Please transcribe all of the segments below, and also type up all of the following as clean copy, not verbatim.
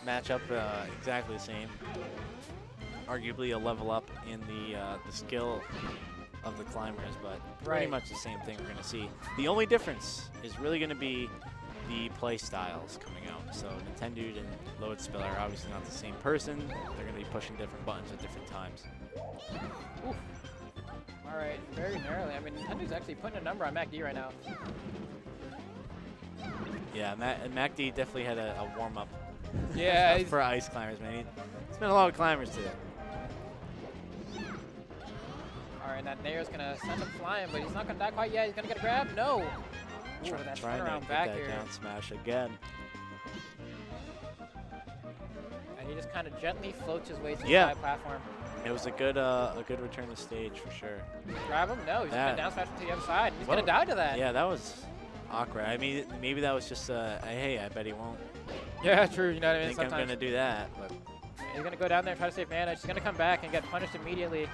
matchup exactly the same. Arguably a level up in the skill of the climbers, but pretty much the same thing we're going to see. The only difference is really going to be the play styles coming out. So Nintendude and Load Spill are obviously not the same person. They're going to be pushing different buttons at different times. Oof. All right, very narrowly. I mean, Nintendude's actually putting a number on MacD right now. Yeah, MacD definitely had a warm-up. Yeah, for ice climbers, man. It's been a lot of climbers today. All right, that Nair's gonna send him flying, but he's not gonna die quite yet. He's gonna get a grab. No. Ooh, that trying to turnaround get back that here. down smash again. And he just kind of gently floats his way to the Yeah. side platform. It was a good return to stage for sure. Grab him? No, he's gonna down smash him to the other side. He's gonna die to that. Yeah, that was awkward. I mean, maybe that was just hey, I bet he won't. Yeah, true. You know what I mean? I think I'm gonna do that, but he's gonna go down there and try to save mana. She's gonna come back and get punished immediately.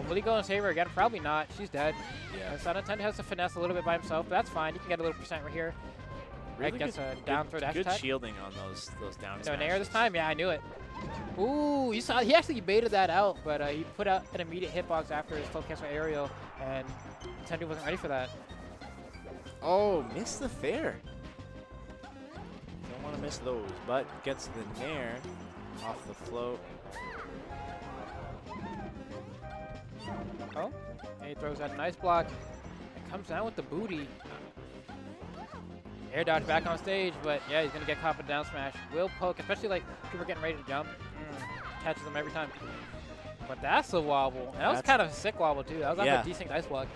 Will he go and save her again? Probably not. She's dead. yeah. So Nintendo has to finesse a little bit by himself, but that's fine. He can get a little percent right here. Really gets a down throw dash good attack. shielding on those down No smashes. Nair this time? Yeah, I knew it. Ooh, you saw he actually baited that out, but he put out an immediate hitbox after his full cancel aerial, and Nintendo wasn't ready for that. Oh, missed the fair. Don't want to miss those, but gets the Nair off the float. Oh, and he throws out a nice block and comes down with the booty. Air dodge back on stage, but yeah, he's gonna get caught with a down smash. Will poke, especially like people are getting ready to jump. Catches them every time. But that's a wobble. And that was kind of a sick wobble too. That was like a decent ice block.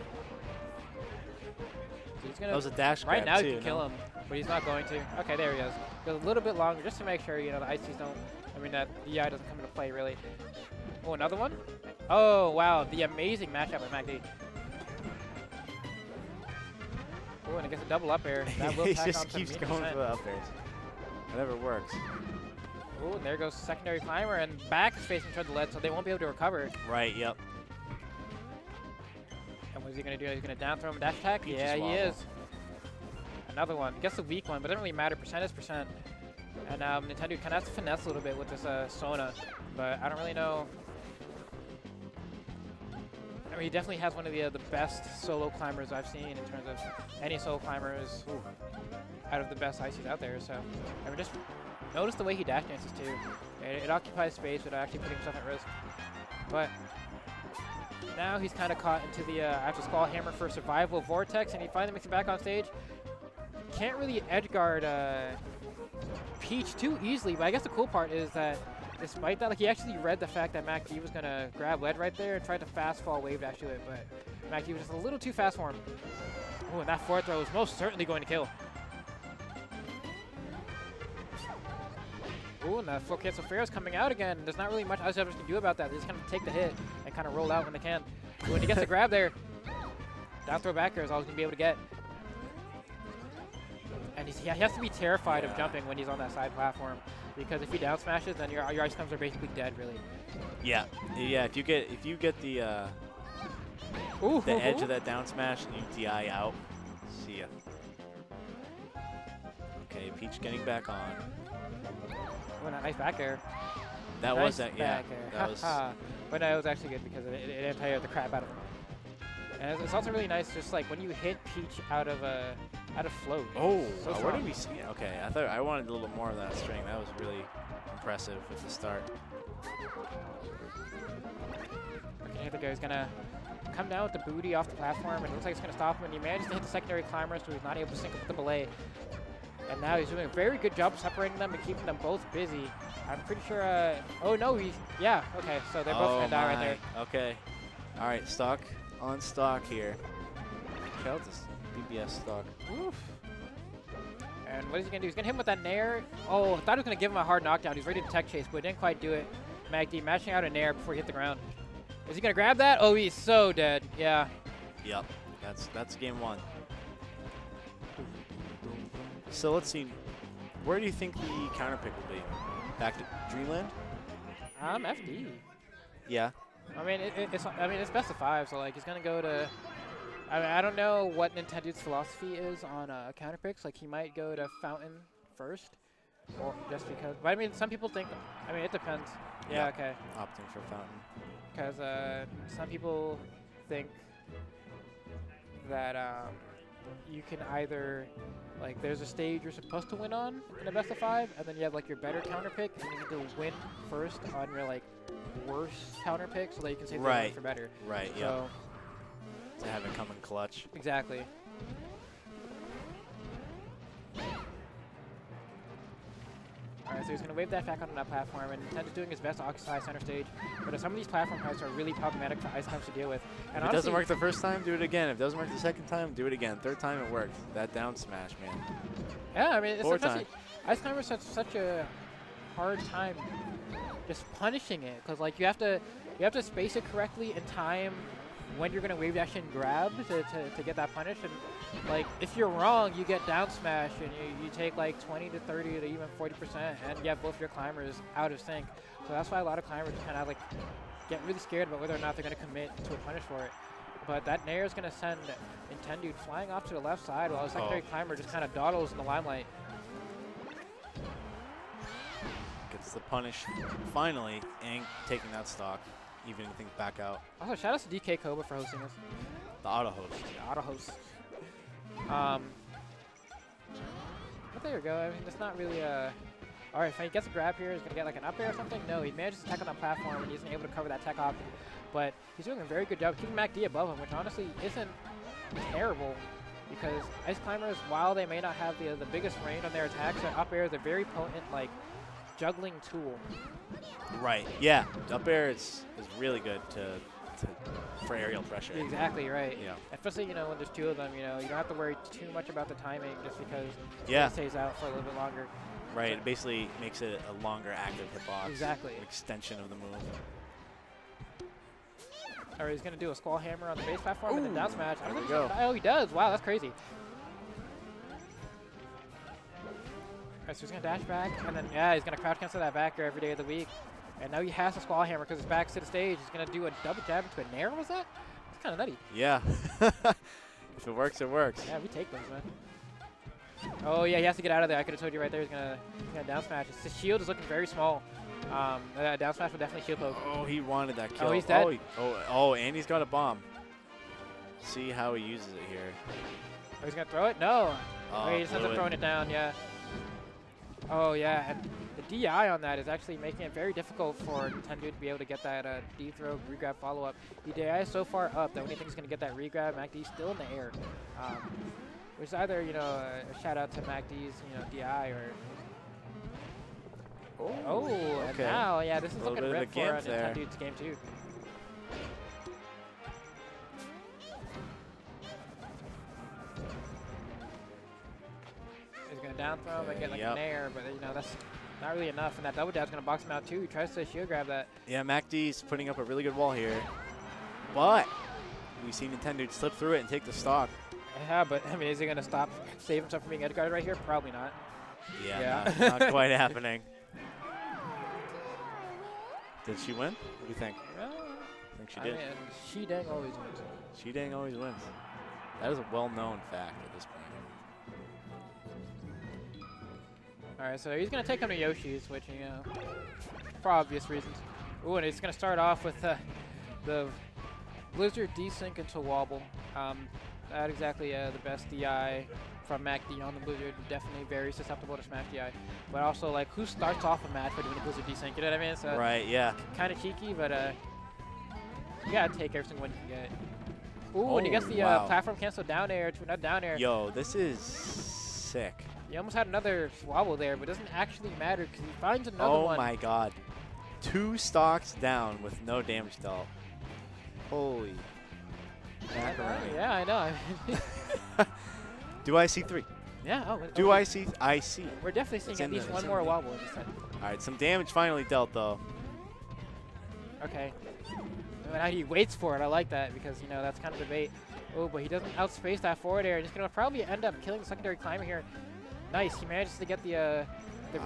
So he's gonna, that was a dash grab right now too, he can kill him, but he's not going to. Okay, there he goes. Goes a little bit longer just to make sure, you know, the ices don't, I mean, that DI doesn't come into play really. Oh, another one? Oh, wow, the amazing matchup with MacD. Oh, and it gets a double up air. That will he tack just on keeps 17%. going for the up airs. Whatever works. Oh, and there goes the secondary climber, and back is facing toward the lead, so they won't be able to recover. Right, yep. And what is he going to do? He's going to down throw him a dash attack? Peach's Yeah, he wobble. is. Another one. Gets the weak one, but it doesn't really matter. Percent is percent. And Nintendo kind of has to finesse a little bit with this Sona, but I don't really know. I mean, he definitely has one of the best solo climbers I've seen in terms of any solo climbers out of the best ICs out there. So, I mean, just notice the way he dash dances too. It occupies space without actually putting himself at risk. But now he's kind of caught into the after Squall Hammer for survival vortex, and he finally makes it back on stage. Can't really edge guard Peach too easily, but I guess the cool part is that despite that, like, he actually read the fact that MacD was gonna grab lead right there and tried to fast fall wave dash to it, but MacD was just a little too fast for him. Oh, and that forward throw is most certainly going to kill. Ooh, and the full cancel fair is coming out again. There's not really much outsiders can do about that. They just kind of take the hit and kind of roll out when they can. Ooh, and he gets a grab there. Down throw back air is all he's going to be able to get. And he has to be terrified of jumping when he's on that side platform, because if he down smashes, then your ice climbs are basically dead, really. Yeah, yeah. If you get the edge of that down smash and you DI out, see ya. Okay, Peach getting back on. Oh, and a nice back air. That nice was that. Yeah, back air. that was. But no, it was actually good because it anti-aired the crap out of him. And it's also really nice, just like when you hit Peach out of float. Oh, so where did we see it? Okay, I wanted a little bit more of that string. That was really impressive at the start. Okay, here the guy's gonna come down with the booty off the platform, and it looks like it's gonna stop him. And he manages to hit the secondary climber, so he's not able to sync up with the belay. And now he's doing a very good job separating them and keeping them both busy. I'm pretty sure. Oh no, yeah. Okay, so they're both gonna die right there. Okay. All right, stock on stock here. Shout out this BBS stock. Oof. And what is he gonna do? He's gonna hit him with that Nair. Oh, I thought he was gonna give him a hard knockdown. He's ready to tech chase, but didn't quite do it. MacD mashing out a Nair before he hit the ground. Is he gonna grab that? Oh, he's so dead. Yeah. Yep. That's game one. So let's see. Where do you think the counter pick will be? Back to Dreamland? FD. Yeah. I mean, it's best of 5, so like he's gonna go to. I mean, I don't know what Nintendude's philosophy is on counter picks. Like he might go to Fountain first, or just because. But I mean, some people think. I mean, it depends. Yeah. Yep. Okay. Opting for fountain. Because some people think that you can either, like, there's a stage you're supposed to win on in a best of 5, and then you have like your better counter pick, and you need to win first on your like worse counter pick, so that you can save the win for better. Right. So, to have it come in clutch. Exactly. Alright, so he's going to wave that back onto that platform, and Nintendo's doing his best to occupy center stage. But some of these platform heights are really problematic for Ice Climbers to deal with. And if it doesn't work the first time, do it again. If it doesn't work the second time, do it again. Third time it worked. That down smash, man. Yeah, I mean, it's especially Ice Climbers have such a hard time just punishing it, because like you have to space it correctly in time when you're going to wave dash and grab to get that punish. And like, if you're wrong, you get down smash, and you take like 20 to 30 to even 40%, and you have both your climbers out of sync. So that's why a lot of climbers kind of like get really scared about whether or not they're going to commit to a punish for it. But that Nair is going to send Nintendude flying off to the left side, while the secondary climber just kind of dawdles in the limelight. Gets the punish finally, and taking that stock, evening things back out. Also, shout out to DK Koba for hosting this. The auto host. The auto host. But there you go. I mean, it's not really a. All right, if he gets a grab here, he's going to get like an up air or something. No, he manages to attack on that platform, and he's able to cover that tech option. But he's doing a very good job keeping MacD above him, which honestly isn't terrible, because Ice Climbers, while they may not have the biggest range on their attacks, their up air is a very potent like juggling tool. Right. Yeah. Up air is really good for aerial pressure. Exactly right. Yeah. Especially when there's two of them, you don't have to worry too much about the timing, just because it stays out for a little bit longer. Right. It basically makes it a longer active hitbox. Exactly. An extension of the move. All right, he's going to do a squall hammer on the base platform and then down smash. There we go. Oh, he does. Wow, that's crazy. All right, so he's going to dash back, and then, he's going to crouch cancel that back air every day of the week. And now he has a squall hammer because his back's to the stage. He's going to do a double jab into a Nair, was that? That's kind of nutty. Yeah. If it works, it works. Yeah, we take those, man. Oh, yeah, he has to get out of there. I could have told you right there he's going to down smash. His shield is looking very small. Down smash will definitely shield poke. Oh, he wanted that kill. Oh, he's dead. Oh, and he's got a bomb. See how he uses it here. Oh, he's going to throw it? No. Oh, he just ends up throwing it down, yeah. Oh, yeah. And the DI on that is actually making it very difficult for Nintendude to be able to get that D-throw regrab follow-up. The DI is so far up that when he thinks he's going to get that regrab, MacD's still in the air. Which is either, a shout-out to MacD's, DI or... Oh, okay. And now, yeah, this is looking ripped for Nintendude's game 2. He's going to down throw him and get like an air, but that's not really enough. And that double jab's going to box him out too. He tries to shield grab that. Yeah, MacD's putting up a really good wall here, but we see Nintendude slip through it and take the stock. Yeah, but I mean, is he going to save himself from being edge guarded right here? Probably not. Yeah. Not quite happening. Did she win? What do you think? I think she did. I mean, she dang always wins. She dang always wins. That is a well-known fact at this point. All right, so he's going to take him to Yoshi's, which, for obvious reasons. Ooh, and he's going to start off with the Blizzard desync into wobble. Not exactly the best DI from MacD on the Blizzard. Definitely very susceptible to smash DI. But also, like, who starts off a match by doing a Blizzard desync? You know what I mean? So right, yeah. Kind of cheeky, but you got to take every single one you can get. Ooh, and he gets the platform cancel down air to another down air. Yo, this is sick. He almost had another wobble there, but it doesn't actually matter because he finds another one. Oh my god. 2 stocks down with no damage dealt. Holy macaroni. Yeah, I know. Do I see 3? Yeah. Oh, Do I see? I see. We're definitely seeing at least one more wobble. All right, some damage finally dealt, though. Okay. Now he waits for it. I like that because, that's kind of the bait. Oh, but he doesn't outspace that forward air. He's going to probably end up killing the secondary climber here. Nice. He manages to get the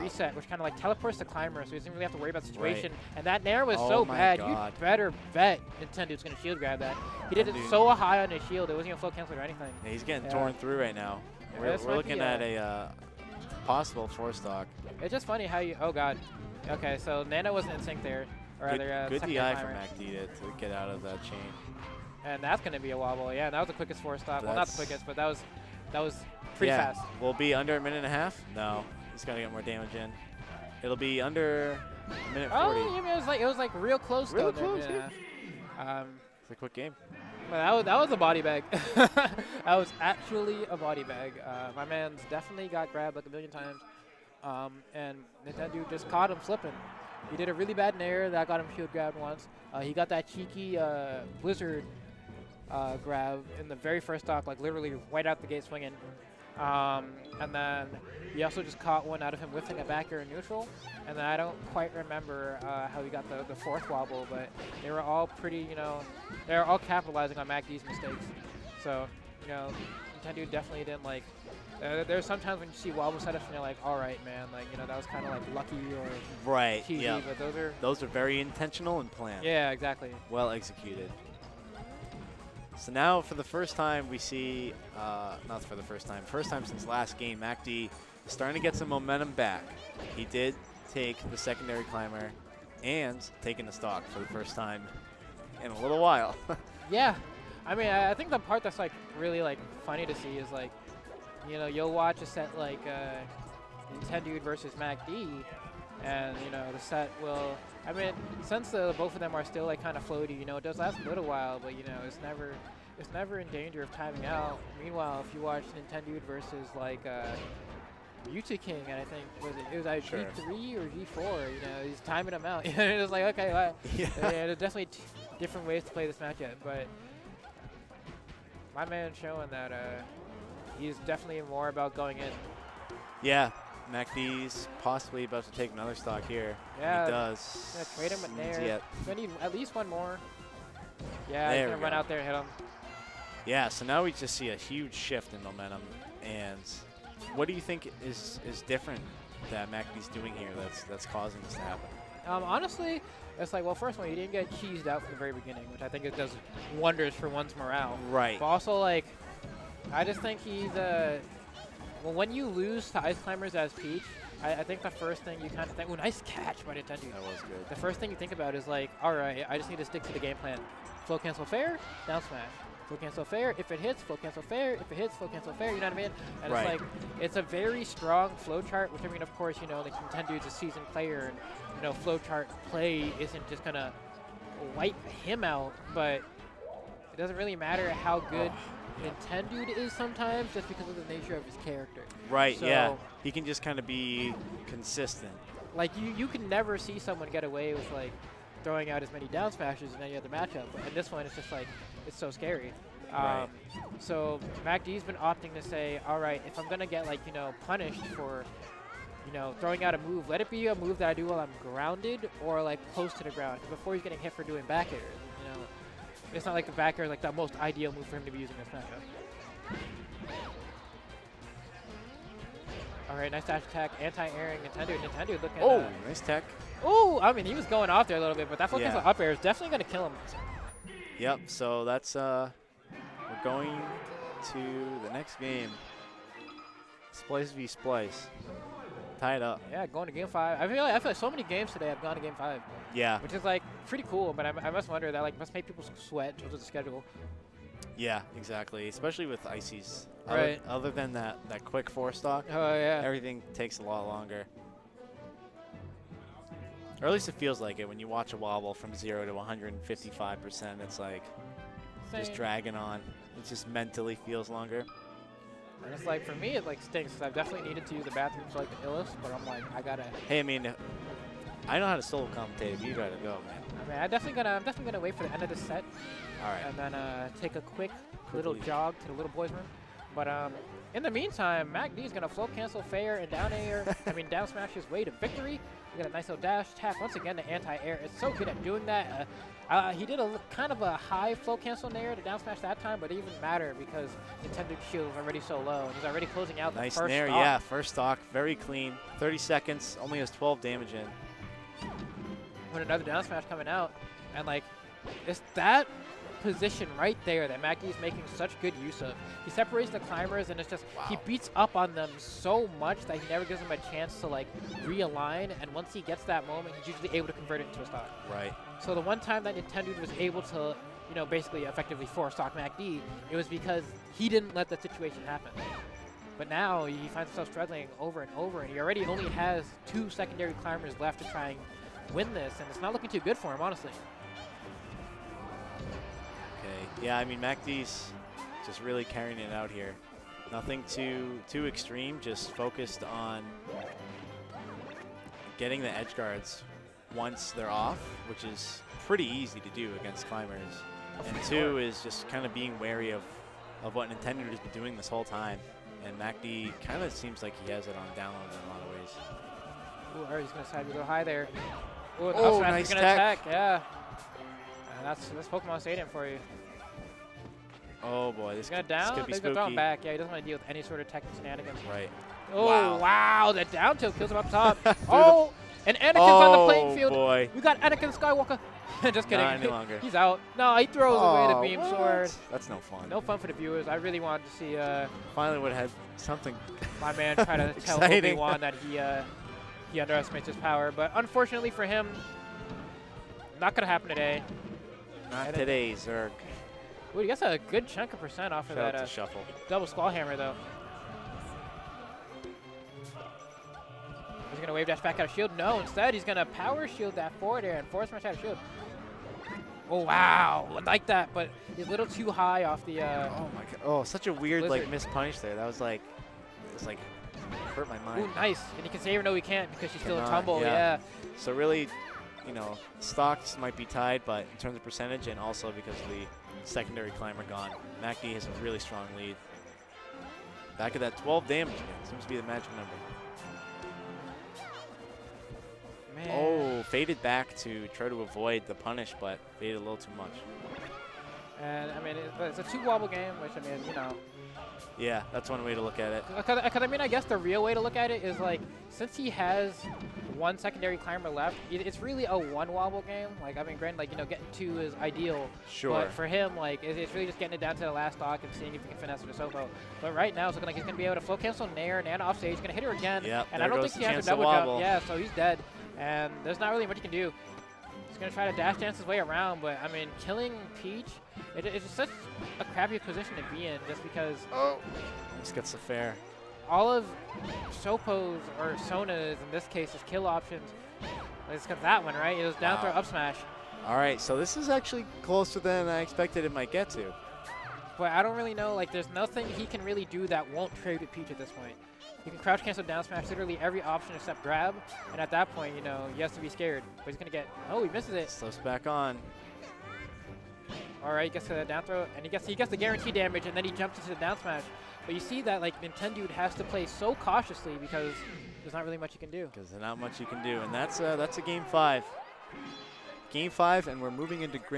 reset, which kind of like teleports the climber, so he doesn't really have to worry about the situation. Right. And that Nair was so bad. God. You better bet Nintendude's going to shield grab that. He did it so high on his shield, it wasn't even flow cancelled or anything. Yeah, he's getting torn through right now. Yeah, we're looking at a possible 4-stock. It's just funny how you. Oh God. Okay, so Nano wasn't in sync there. Or rather, Good second DI timer. from MacD to get out of that chain. And that's going to be a wobble. Yeah, that was the quickest 4-stock. Well, not the quickest, but that was pretty fast. Will it be under a minute and a half? No. He's got to get more damage in. It'll be under a minute 40. Oh, yeah, it was like real close. Real though, close, It's a quick game. But that was a body bag. That was actually a body bag. My man's definitely got grabbed like a million times. And Nintendude just caught him slipping. He did a really bad nair that got him shield grabbed once. He got that cheeky blizzard grab in the very first stock, like literally right out the gate swinging. And then he also just caught one out of him whiffing a back air in neutral. And then I don't quite remember how he got the fourth wobble, but they were all pretty, they were all capitalizing on MacD's mistakes. So, Nintendude definitely didn't like. There's sometimes when you see wobble setups and you're like, all right, man, like that was kind of like lucky or cheesy, yeah. but those are very intentional and planned. Yeah, exactly. Well executed. So now for the first time we see, not for the first time since last game, MacD is starting to get some momentum back. He did take the secondary climber and taking the stock for the first time in a little while. Yeah, I mean, I think the part that's like really like funny to see is like, you'll watch a set like Nintendude versus MacD, and the set will. I mean, since both of them are still like kind of floaty, it does last a little while, but it's never in danger of timing out. Meanwhile, if you watch Nintendude versus like Mewtwo King, and I think it was either G3 or G4, he's timing them out. It was like, okay, yeah, there's definitely different ways to play this matchup, but my man's showing that he's definitely more about going in. Yeah, MacD's possibly about to take another stock here. Yeah, he does. Gonna trade him with Nair. He's gonna need at least one more. Yeah, there he's gonna run out there and hit him. Yeah, so now we just see a huge shift in momentum. And what do you think is different that MacD's doing here that's causing this to happen? Honestly, it's like, well, first of all, he didn't get cheesed out from the very beginning, which I think it does wonders for one's morale. Right. But also, like, I just think he's well, when you lose to Ice Climbers as Peach, I think the first thing you kind of think, oh, nice catch by Nintendude. That was good. The first thing you think about is like, all right, I just need to stick to the game plan. Flow cancel fair, down smash. Flow cancel fair, if it hits, flow cancel fair, if it hits, flow cancel fair, you know what I mean? And it's like, it's a very strong flow chart, which I mean, of course, like Nintendude's a seasoned player, and flow chart play isn't just gonna wipe him out, but it doesn't really matter how good Nintendude is sometimes, just because of the nature of his character. Right, so, yeah. He can just kind of be consistent. Like, you can never see someone get away with, like, throwing out as many down smashes in any other matchup. And this one, it's just, like, it's so scary. Right. So MacD's been opting to say, all right, if I'm going to get, like, punished for, throwing out a move, let it be a move that I do while I'm grounded or, like, close to the ground. Before he's getting hit for doing back airs, It's not like the back air is like the most ideal move for him to be using this matchup. All right, nice dash attack, anti-airing Nintendude. Nintendude looking at nice tech. Oh, I mean, he was going off there a little bit, but that full cancel up air is definitely going to kill him. Yep, so that's, we're going to the next game. Splice v Splice. Tie it up. Yeah, going to game 5. I feel like so many games today I've gone to game 5. Yeah. Which is, like, pretty cool, but I must wonder that, like, must make people sweat in terms of the schedule. Yeah, exactly, especially with Ices. Right. Other than that quick 4-stock, everything takes a lot longer. Or at least it feels like it when you watch a wobble from 0 to 155%. It's like just dragging on. It just mentally feels longer. And it's like, for me, it like stinks because I've definitely needed to use the bathroom for like the illest, but I'm like, I gotta. Hey, I mean, I know how to solo commentate. If you gotta go, man. I mean, I'm definitely gonna wait for the end of the set. All right. And then take a quick little jog to the little boys' room. But in the meantime, MacD's gonna flow cancel fair and down air. Down smash his way to victory. We got a nice little dash attack. Once again, the anti-air is so good at doing that. He did a kind of a high flow cancel nair to down smash that time, but it didn't matter because Nintendude's shield was already so low, and he's already closing out the first stock. Nice nair, yeah, first stock, very clean. 30 seconds, only has 12 damage in. When another down smash coming out, and like, it's that position right there that MacD is making such good use of. He separates the climbers, and it's just he beats up on them so much that he never gives them a chance to like realign. And once he gets that moment, he's usually able to convert it into a stock. Right. So the one time that Nintendude was able to, you know, basically effectively force stock MacD, it was because he didn't let the situation happen. But now he finds himself struggling over and over, and he already only has 2 secondary climbers left to try and win this, and it's not looking too good for him, honestly. Okay. Yeah, I mean, MacD's just really carrying it out here. Nothing too extreme, just focused on getting the edge guards once they're off, which is pretty easy to do against climbers. And 2 is just kind of being wary of what Nintendude has been doing this whole time. And MacD kind of seems like he has it on download in a lot of ways. Ooh, Ari's going to decide to go high there. Ooh, oh, nice going to attack, yeah. And that's Pokemon Stadium for you. Oh boy, this could be spooky. He's going to throw him back. Yeah, he doesn't want to deal with any sort of tech shenanigans. Right. Oh, wow, the down tilt kills him up top. Oh, and Anakin's on the playing field. Boy. We got Anakin Skywalker. Just kidding. Not any longer. He's out. No, he throws away the beam sword. That's no fun. No fun for the viewers. I really wanted to see finally would have had something my man try to tell Obi-Wan that he underestimates his power. But unfortunately for him, not going to happen today. Not today, Zerg. Ooh, he gets a good chunk of percent off of that shuffle. Double Skull Hammer, though. He's going to wave dash back out of shield. No, instead he's going to power shield that forward air and force smash out of shield. Oh, wow. I like that, but he's a little too high off the... oh, my God. Oh, such a weird, like, missed punish there. That was like... It was like... Hurt my mind. Ooh, nice. And you can save her, no, he can't because she's still a tumble. Yeah. So really, you know, stocks might be tied, but in terms of percentage and also because of the secondary climber gone, MacD has a really strong lead. Back at that 12 damage again. Seems to be the magic number. Man. Oh, faded back to try to avoid the punish, but faded a little too much. And, I mean, it's a 2-wobble game, which, I mean, you know. Yeah, that's one way to look at it. Because, I mean, I guess the real way to look at it is, like, since he has 1 secondary climber left, it's really a 1-wobble game. Like, I mean, granted, like, you know, getting 2 is ideal. Sure. But for him, like, it's really just getting it down to the last stock and seeing if he can finesse it or Sopo. But right now, it's looking like he's going to be able to flow cancel Nair and off stage. He's going to hit her again. Yep, and I don't think he has a double jump. Yeah, so he's dead. And there's not really much he can do. He's going to try to dash dance his way around, but, I mean, killing Peach, it's just such a crappy position to be in just because... Oh! Just gets the fair. All of Sopo's, or Sona's, in this case, is kill options. It's got that one, right? It was down throw up smash. All right, so this is actually closer than I expected it might get to. But I don't really know. Like, there's nothing he can really do that won't trade with Peach at this point. He can crouch cancel down smash literally every option except grab, and at that point, you know, he has to be scared. But he's gonna get. Oh, he misses it. Slips back on. All right, he gets to the down throw, and he gets the guarantee damage, and then he jumps into the down smash. But you see that like Nintendude has to play so cautiously because there's not really much you can do. Because there's not much you can do, and that's a game 5. Game 5, and we're moving into grand.